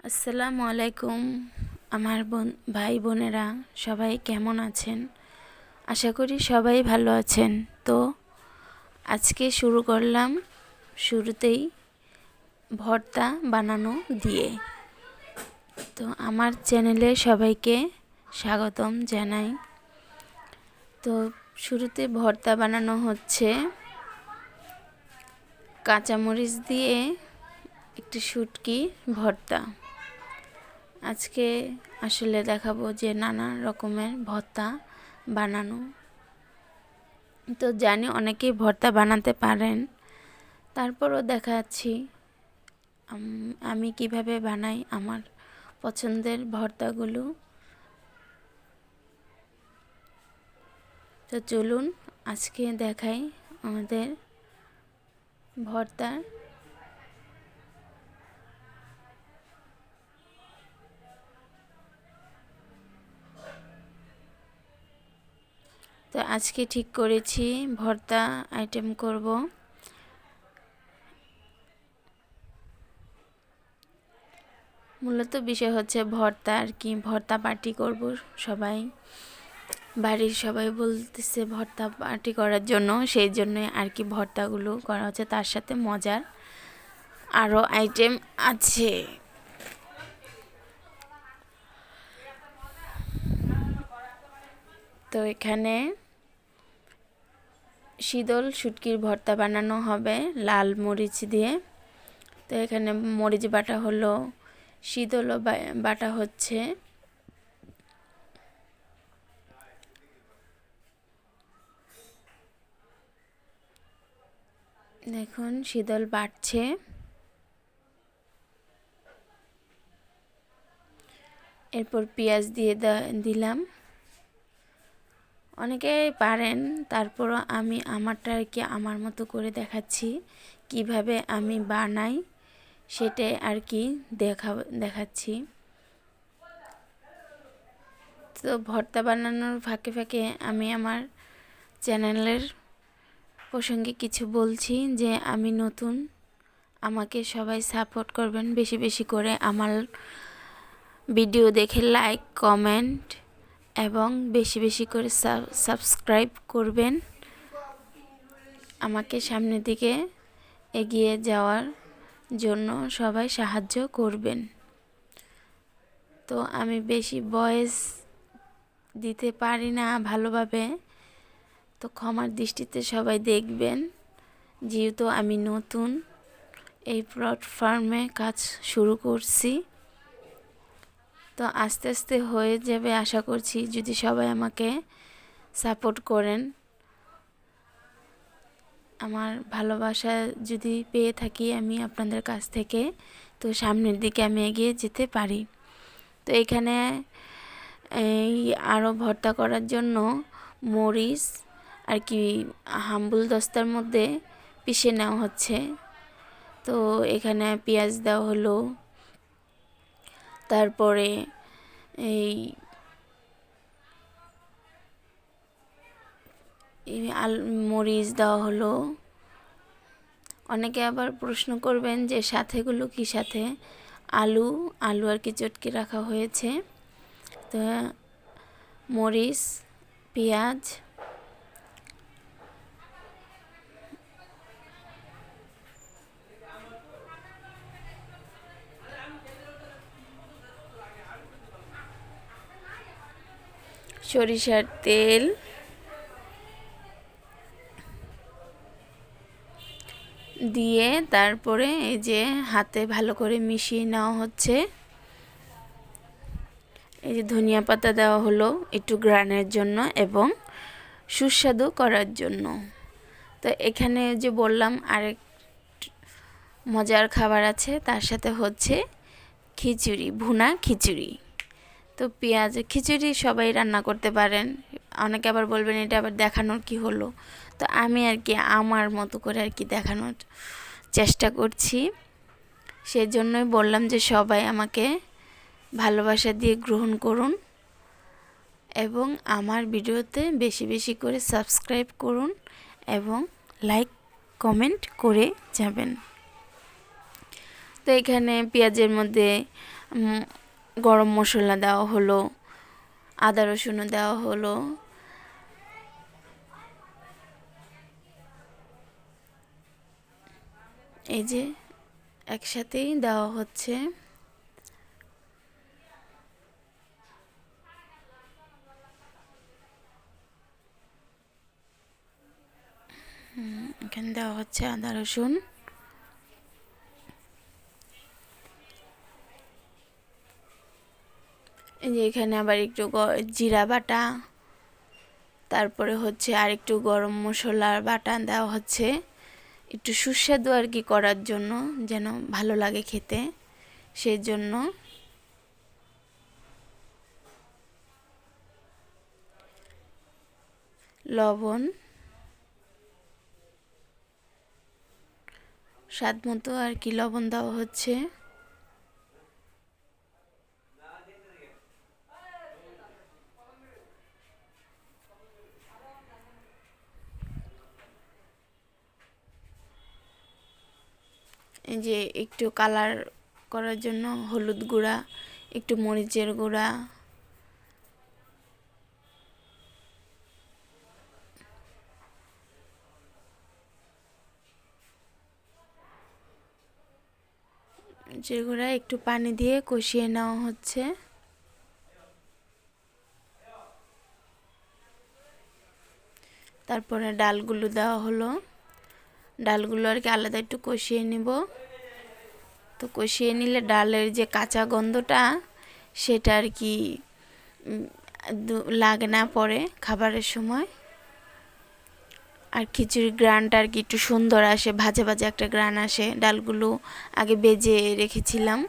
আসসালামু আলাইকুম আমার ভাই বোনেরা সবাই কেমন আছেন? আশা করি সবাই ভালো আছেন। তো আজকে শুরু করলাম শুরুতেই ভর্তা বানানো দিয়ে। তো আমার চ্যানেলে সবাইকে স্বাগতম জানাই। তো শুরুতে ভর্তা বানানো হচ্ছে কাঁচামরিচ দিয়ে একটি শুটকি ভর্তা। আজকে আসলে দেখাবো যে নানা রকমের ভর্তা বানানো। তো জানি অনেকেই ভর্তা বানাতে পারেন, তারপরও দেখাচ্ছি আমি কিভাবে বানাই আমার পছন্দের ভর্তাগুলো। তো চলুন আজকে দেখাই আমাদের ভর্তা। তো আজকে ঠিক করেছি ভর্তা আইটেম করব। মূলত বিষয় হচ্ছে ভর্তা আর কি, ভর্তা পার্টি করব সবাই, বাড়ির সবাই বলতেছে ভর্তা পার্টি করার জন্য, সেই জন্যই আর কি ভর্তাগুলো করা হচ্ছে। তার সাথে মজার আরও আইটেম আছে। তো এখানে শীতল শুটকির ভর্তা বানানো হবে লাল মরিচ দিয়ে। তো এখানে মরিচ বাটা হলো, শীতলও বাটা হচ্ছে। দেখুন শীতল বাটছে। এরপর পেঁয়াজ দিয়ে দিলাম। অনেকে পারেন, তারপরও আমি আমারটা আর কি আমার মতো করে দেখাচ্ছি, কিভাবে আমি বানাই সেটাই আর কি দেখাচ্ছি। তো ভর্তা বানানোর ফাঁকে ফাঁকে আমি আমার চ্যানেলের প্রসঙ্গে কিছু বলছি যে আমি নতুন, আমাকে সবাই সাপোর্ট করবেন বেশি বেশি করে। আমার ভিডিও দেখে লাইক কমেন্ট এবং বেশি বেশি করে সাবস্ক্রাইব করবেন, আমাকে সামনের দিকে এগিয়ে যাওয়ার জন্য সবাই সাহায্য করবেন। তো আমি বেশি ভয়েস দিতে পারি না ভালোভাবে, তো ক্ষমার দৃষ্টিতে সবাই দেখবেন, যেহেতু আমি নতুন এই প্ল্যাটফর্মে কাজ শুরু করছি। তো আস্তে আস্তে হয়ে যাবে আশা করছি, যদি সবাই আমাকে সাপোর্ট করেন। আমার ভালোবাসা যদি পেয়ে থাকি আমি আপনাদের কাছ থেকে, তো সামনের দিকে আমি এগিয়ে যেতে পারি। তো এখানে এই আরও ভর্তা করার জন্য মরিচ আর কি হাম্বুল দস্তার মধ্যে পিষে নেওয়া হচ্ছে। তো এখানে পেঁয়াজ দেওয়া হলো, তারপরে এই মরিচ দেওয়া হলো। অনেকে আবার প্রশ্ন করবেন যে সাথেগুলো কি, সাথে আলু আর কি চটকে রাখা হয়েছে। তো মরিচ, পেঁয়াজ, সরিষার তেল, দিয়ে তারপরে এই যে হাতে ভালো করে মিশিয়ে নেওয়া হচ্ছে। এই যে ধনিয়া পাতা দেওয়া হলো একটু ঘ্রাণের জন্য এবং সুস্বাদু করার জন্য। তো এখানে যে বললাম আরেক মজার খাবার আছে, তার সাথে হচ্ছে খিচুড়ি, ভুনা খিচুড়ি। তো পেঁয়াজ খিচুড়ি সবাই রান্না করতে পারেন, অনেকে আবার বলবেন এটা আবার দেখানোর কি হলো। তো আমি আর কি আমার মতো করে আর কি দেখানোর চেষ্টা করছি, সেজন্যই বললাম যে সবাই আমাকে ভালোবাসা দিয়ে গ্রহণ করুন এবং আমার ভিডিওতে বেশি বেশি করে সাবস্ক্রাইব করুন এবং লাইক কমেন্ট করে যাবেন। তো এখানে পেঁয়াজের মধ্যে গরম মশলা দেওয়া হলো, আদা রসুনও দেওয়া হলো। এই যে একসাথেই দেওয়া হচ্ছে। এখানে দেওয়া হচ্ছে আদা রসুন। এই যে এখানে আবার একটু জিরা বাটা, তারপরে হচ্ছে আর একটু গরম মশলার বাটা দেওয়া হচ্ছে, একটু সুস্বাদু আর কি করার জন্য, যেন ভালো লাগে খেতে, সেই জন্য। লবণ স্বাদ মতো আর কি লবণ দেওয়া হচ্ছে। এই যে একটু কালার করার জন্য হলুদ গুঁড়া, একটু মরিচের গুঁড়া, যেগুলো একটু পানি দিয়ে কষিয়ে নেওয়া হচ্ছে। তারপরে ডালগুলো দেওয়া হলো, ডালগুলো আর কি আলাদা একটু কষিয়ে নিব। তো কষিয়ে নিলে ডালের যে কাঁচা গন্ধটা সেটা আর কি লাগে না পরে খাবারের সময়। আর খিচুড়ির গ্রানটা আর কি একটু সুন্দর আসে, ভাজা ভাজা একটা গ্রান আসে। ডালগুলো আগে বেজে রেখেছিলাম।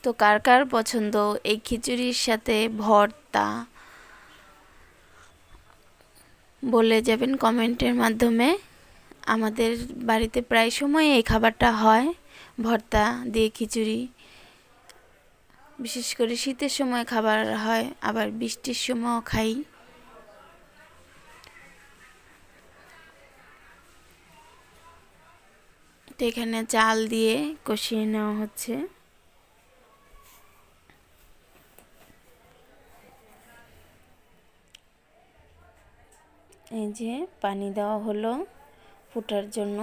তো কার কার পছন্দ এই খিচুড়ির সাথে ভর্তা, বলে যাবেন কমেন্টের মাধ্যমে। আমাদের বাড়িতে প্রায় সময় এই খাবারটা হয়, ভর্তা দিয়ে খিচুড়ি। বিশেষ করে শীতের সময় খাবার হয়, আবার বৃষ্টির সময়ও খাই। তো এখানে চাল দিয়ে কষিয়ে নেওয়া হচ্ছে। এই যে পানি দেওয়া হলো ফোটার জন্য।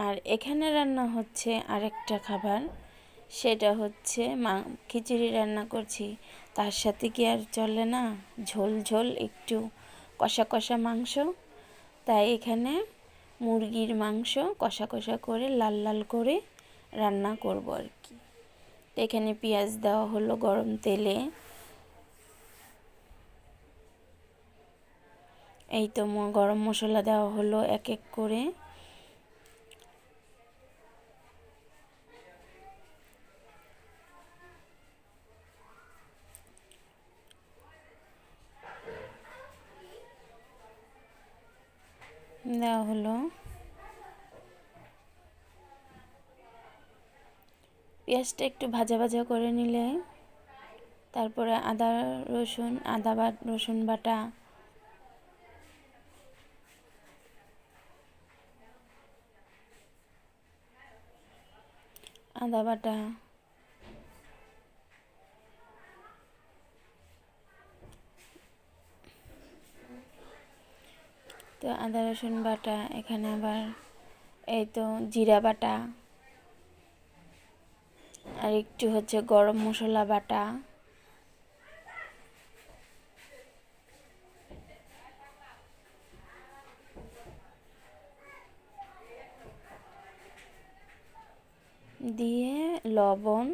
আর এখানে রান্না হচ্ছে আরেকটা খাবার, সেটা হচ্ছে খিচুড়ি রান্না করছি, তার সাথে কি আর চলে না ঝোল ঝোল, একটু কষা কষা মাংস। তাই এখানে মুরগির মাংস কষা কষা করে লাল লাল করে রান্না করব আর কি। এখানে পেঁয়াজ দেওয়া হলো গরম তেলে। এই তো গরম মশলা দেওয়া হলো এক এক করে। দেওয়া হলো পেঁয়াজটা একটু ভাজা ভাজা করে নিলে, তারপরে আদা রসুন বাটা, আদা বাটা, তো আদা রসুন বাটা, এখানে আবার এই তো জিরা বাটা, আর একটু হচ্ছে গরম মশলা বাটা, দিয়ে লবণ,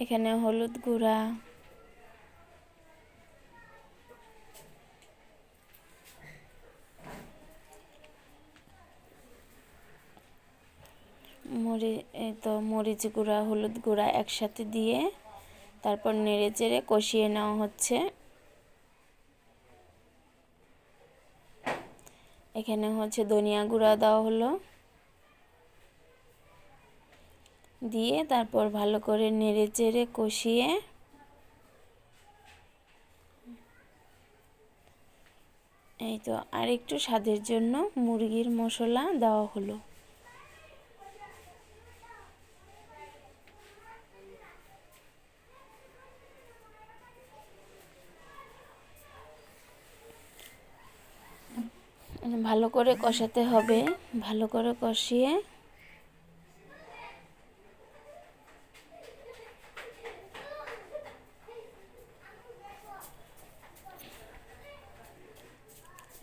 এখানে হলুদ গুঁড়া, মরিচ গুঁড়া, হলুদ গুঁড়া একসাথে দিয়ে তারপর নেড়ে চেড়ে কষিয়ে নেওয়া হচ্ছে। এখানে হচ্ছে ধনিয়া গুঁড়া দেওয়া হলো, দিয়ে তারপর ভালো করে নেড়ে চেড়ে কষিয়ে এই তো আর একটু স্বাদের জন্য মুরগির মশলা দেওয়া হলো। ভালো করে কষাতে হবে, ভালো করে কষিয়ে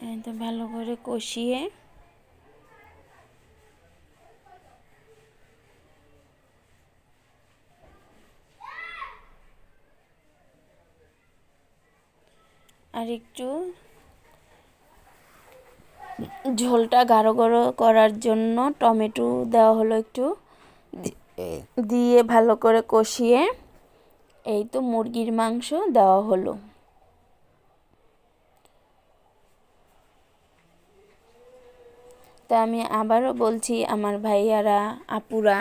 এই তো ভালো করে কষিয়ে আর একটু ঝোলটা গাঢ় গাঢ় করার জন্য টমেটো দেওয়া হলো একটু, দিয়ে ভালো করে কষিয়ে এই তো মুরগির মাংস দেওয়া হলো। তা আমি আবারও বলছি, আমার ভাইয়ারা আপুরা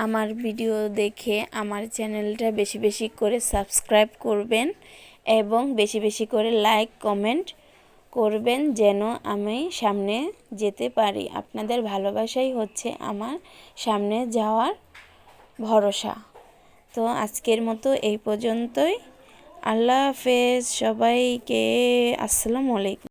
আমার ভিডিও দেখে আমার চ্যানেলটা বেশি বেশি করে সাবস্ক্রাইব করবেন এবং বেশি বেশি করে লাইক কমেন্ট করবেন, যেন আমি সামনে যেতে পারি। আপনাদের ভালোবাসাই হচ্ছে আমার সামনে যাওয়ার ভরসা। তো আজকের মতো এই পর্যন্তই। আল্লাহ হাফেজ সবাইকে। আসসালামু আলাইকুম।